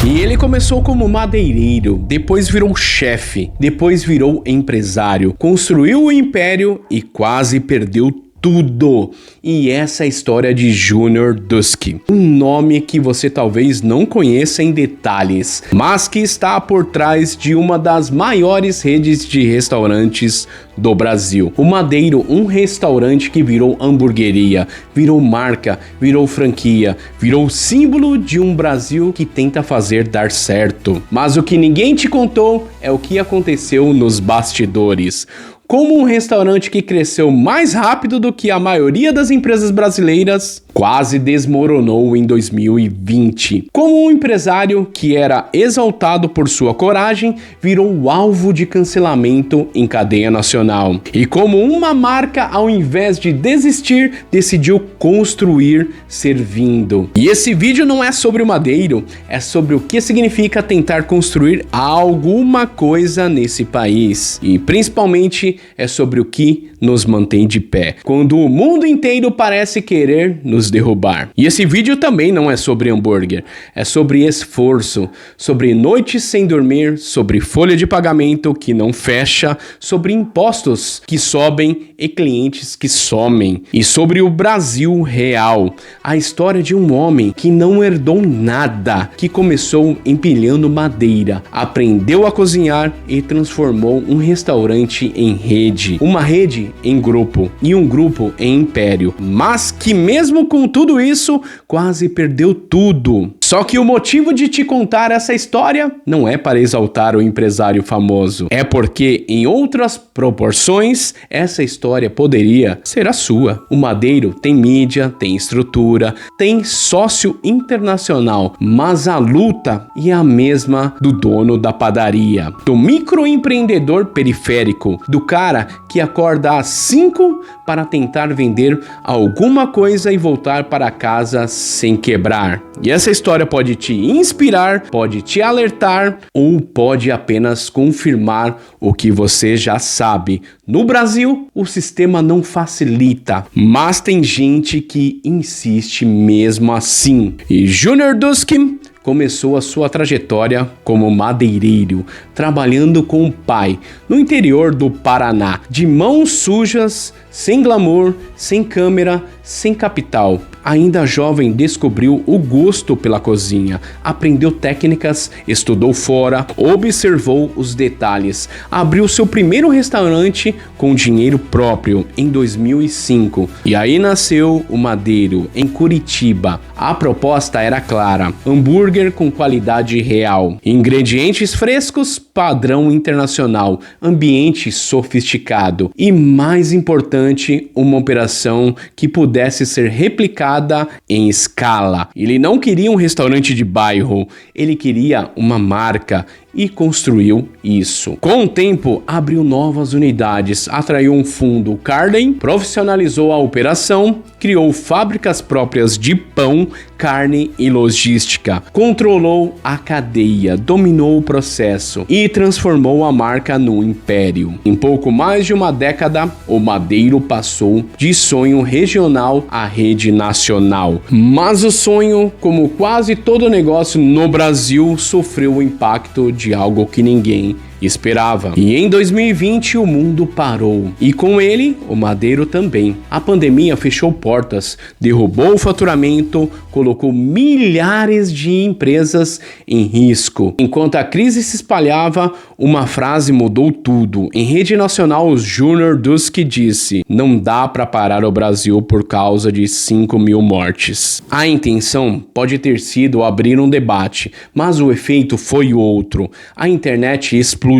E ele começou como madeireiro, depois virou chefe, depois virou empresário, construiu o império e quase perdeu tudo. E essa é a história de Junior Dusky, um nome que você talvez não conheça em detalhes, mas que está por trás de uma das maiores redes de restaurantes do Brasil. O Madeiro, um restaurante que virou hamburgueria, virou marca, virou franquia, virou símbolo de um Brasil que tenta fazer dar certo. Mas o que ninguém te contou é o que aconteceu nos bastidores. Como um restaurante que cresceu mais rápido do que a maioria das empresas brasileiras, quase desmoronou em 2020. Como um empresário que era exaltado por sua coragem, virou alvo de cancelamento em cadeia nacional. E como uma marca, ao invés de desistir, decidiu construir servindo. E esse vídeo não é sobre o Madeiro, é sobre o que significa tentar construir alguma coisa nesse país. E principalmente é sobre o que nos mantém de pé, quando o mundo inteiro parece querer nos derrubar. E esse vídeo também não é sobre hambúrguer, é sobre esforço, sobre noites sem dormir, sobre folha de pagamento que não fecha, sobre impostos que sobem e clientes que somem, e sobre o Brasil real, a história de um homem que não herdou nada, que começou empilhando madeira, aprendeu a cozinhar e transformou um restaurante em rede, uma rede em grupo e um grupo em império, mas que mesmo com tudo isso, quase perdeu tudo. Só que o motivo de te contar essa história não é para exaltar o empresário famoso, é porque em outras proporções, essa história poderia ser a sua. O Madeiro tem mídia, tem estrutura, tem sócio internacional, mas a luta é a mesma do dono da padaria, do microempreendedor periférico, do cara que acorda às 5 para tentar vender alguma coisa e voltar para casa sem quebrar. E essa história pode te inspirar, pode te alertar ou pode apenas confirmar o que você já sabe. No Brasil, o sistema não facilita, mas tem gente que insiste mesmo assim. E Junior Dusky começou a sua trajetória como madeireiro, trabalhando com o pai no interior do Paraná, de mãos sujas, sem glamour, sem câmera, sem capital. Ainda jovem, descobriu o gosto pela cozinha, aprendeu técnicas, estudou fora, observou os detalhes, abriu seu primeiro restaurante com dinheiro próprio em 2005. E aí nasceu o Madeiro, em Curitiba. A proposta era clara: hambúrguer com qualidade real, ingredientes frescos, padrão internacional, ambiente sofisticado e, mais importante, uma operação que pudesse ser replicada em escala. Ele não queria um restaurante de bairro, ele queria uma marca e construiu isso. Com o tempo, abriu novas unidades, atraiu um fundo Carden, profissionalizou a operação, criou fábricas próprias de pão, carne e logística, controlou a cadeia, dominou o processo e transformou a marca no império. Em pouco mais de uma década, o Madeiro passou de sonho regional à rede nacional. Mas o sonho, como quase todo negócio no Brasil, sofreu o impacto de algo que ninguém esperava. E em 2020 o mundo parou, e com ele o Madeiro também. A pandemia fechou portas, derrubou o faturamento, colocou milhares de empresas em risco. Enquanto a crise se espalhava, uma frase mudou tudo. Em rede nacional, o Junior Dusky disse: não dá para parar o Brasil por causa de 5.000 mortes. A intenção pode ter sido abrir um debate, mas o efeito foi outro. A internet explodiu,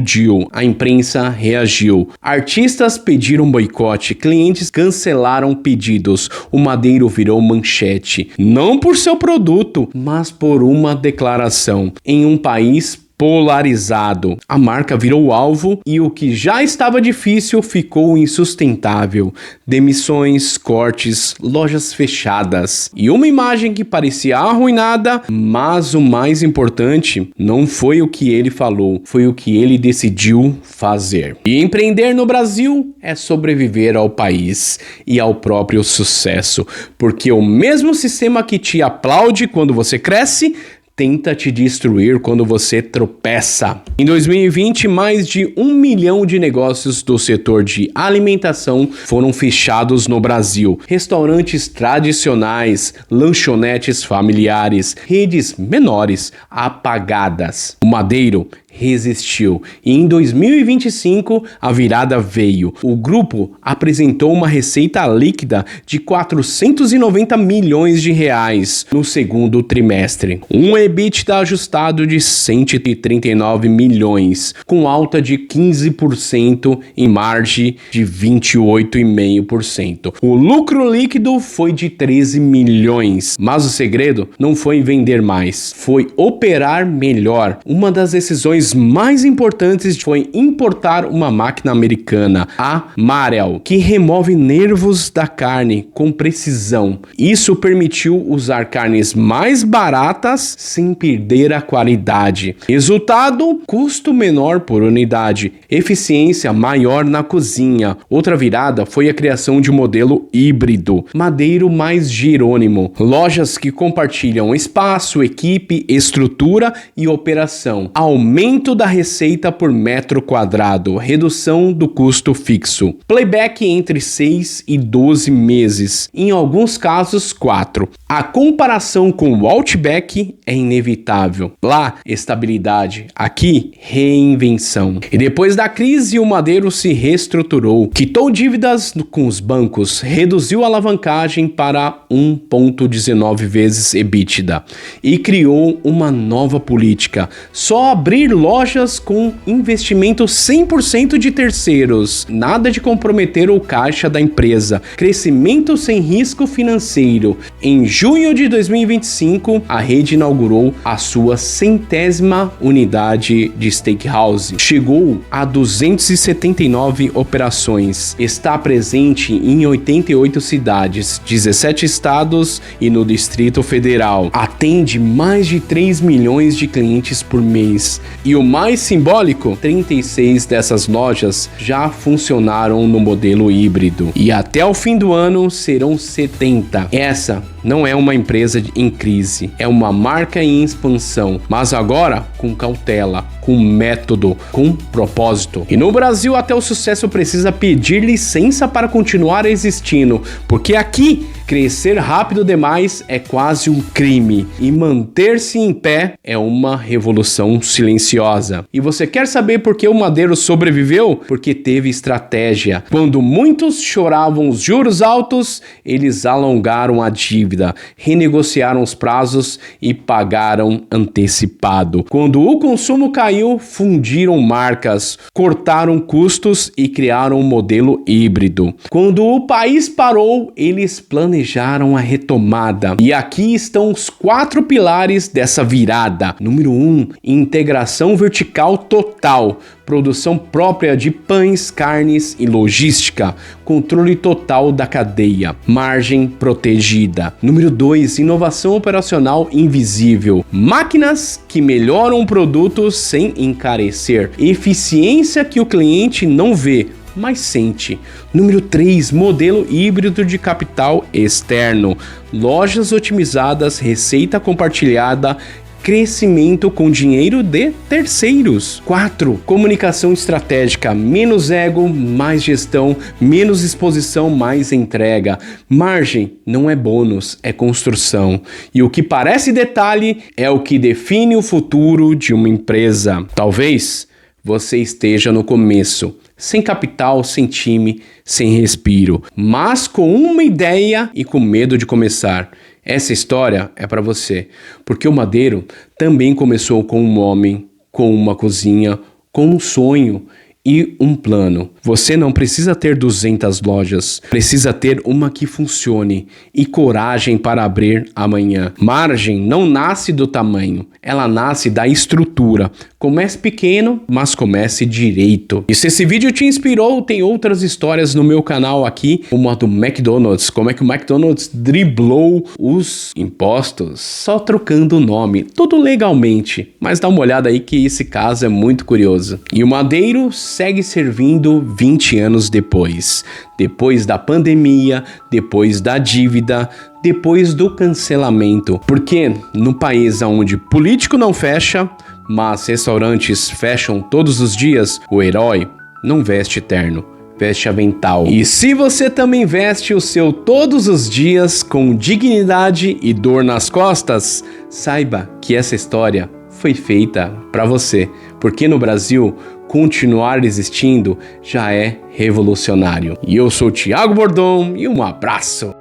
a imprensa reagiu, artistas pediram boicote, clientes cancelaram pedidos, o Madeiro virou manchete, não por seu produto, mas por uma declaração. Em um país polarizado, a marca virou alvo e o que já estava difícil ficou insustentável. Demissões, cortes, lojas fechadas e uma imagem que parecia arruinada, mas o mais importante não foi o que ele falou, foi o que ele decidiu fazer. E empreender no Brasil é sobreviver ao país e ao próprio sucesso, porque o mesmo sistema que te aplaude quando você cresce tenta te destruir quando você tropeça. Em 2020, mais de 1 milhão de negócios do setor de alimentação foram fechados no Brasil. Restaurantes tradicionais, lanchonetes familiares, redes menores apagadas. O Madeiro resistiu e em 2025 a virada veio. O grupo apresentou uma receita líquida de 490 milhões de reais no segundo trimestre, um EBITDA ajustado de 139 milhões, com alta de 15% e margem de 28,5%. O lucro líquido foi de 13 milhões, mas o segredo não foi vender mais, foi operar melhor. Uma das decisões mais importantes foi importar uma máquina americana, a Marel, que remove nervos da carne com precisão. Isso permitiu usar carnes mais baratas sem perder a qualidade. Resultado: custo menor por unidade, eficiência maior na cozinha. Outra virada foi a criação de um modelo híbrido, Madeiro mais Jerônimo. Lojas que compartilham espaço, equipe, estrutura e operação. Aumento da receita por metro quadrado, redução do custo fixo. Playback entre 6 e 12 meses, em alguns casos 4. A comparação com o Outback é inevitável. Lá, estabilidade. Aqui, reinvenção. E depois da crise, o Madeiro se reestruturou, quitou dívidas com os bancos, reduziu a alavancagem para 1,19 vezes EBITDA e criou uma nova política. Só abrir lojas com investimento 100% de terceiros. Nada de comprometer o caixa da empresa. Crescimento sem risco financeiro. Em junho de 2025, a rede inaugurou a sua 100ª unidade de steakhouse. Chegou a 279 operações. Está presente em 88 cidades, 17 estados e no Distrito Federal. Atende mais de 3 milhões de clientes por mês. E o mais simbólico, 36 dessas lojas já funcionaram no modelo híbrido. E até o fim do ano serão 70. Essa não é uma empresa em crise, é uma marca em expansão, mas agora com cautela, com método, com propósito. E no Brasil até o sucesso precisa pedir licença para continuar existindo, porque aqui crescer rápido demais é quase um crime e manter-se em pé é uma revolução silenciosa. E você quer saber por que o Madeiro sobreviveu? Porque teve estratégia. Quando muitos choravam os juros altos, eles alongaram a dívida, renegociaram os prazos e pagaram antecipado. Quando o consumo caiu, fundiram marcas, cortaram custos e criaram um modelo híbrido. Quando o país parou, eles planejaram a retomada. E aqui estão os 4 pilares dessa virada. Número 1, integração vertical total. Produção própria de pães, carnes e logística. Controle total da cadeia. Margem protegida. Número 2, inovação operacional invisível. Máquinas que melhoram o produto sem encarecer. Eficiência que o cliente não vê, mas sente. Número 3, modelo híbrido de capital externo. Lojas otimizadas, receita compartilhada, crescimento com dinheiro de terceiros. 4, comunicação estratégica, menos ego, mais gestão, menos exposição, mais entrega. Margem não é bônus, é construção. E o que parece detalhe é o que define o futuro de uma empresa. Talvez você esteja no começo, sem capital, sem time, sem respiro, mas com uma ideia e com medo de começar. Essa história é para você, porque o Madeiro também começou com um homem, com uma cozinha, com um sonho e um plano. Você não precisa ter 200 lojas, precisa ter uma que funcione e coragem para abrir amanhã. Margem não nasce do tamanho, ela nasce da estrutura. Comece pequeno, mas comece direito. E se esse vídeo te inspirou, tem outras histórias no meu canal aqui, como a do McDonald's, como é que o McDonald's driblou os impostos, só trocando o nome, tudo legalmente. Mas dá uma olhada aí que esse caso é muito curioso. E o Madeiro segue servindo 20 anos depois. Depois da pandemia, depois da dívida, depois do cancelamento. Porque no país onde político não fecha, mas restaurantes fecham todos os dias, o herói não veste terno, veste avental. E se você também veste o seu todos os dias com dignidade e dor nas costas, saiba que essa história foi feita para você, porque no Brasil, continuar existindo já é revolucionário. E eu sou o Thiago Bordon e um abraço!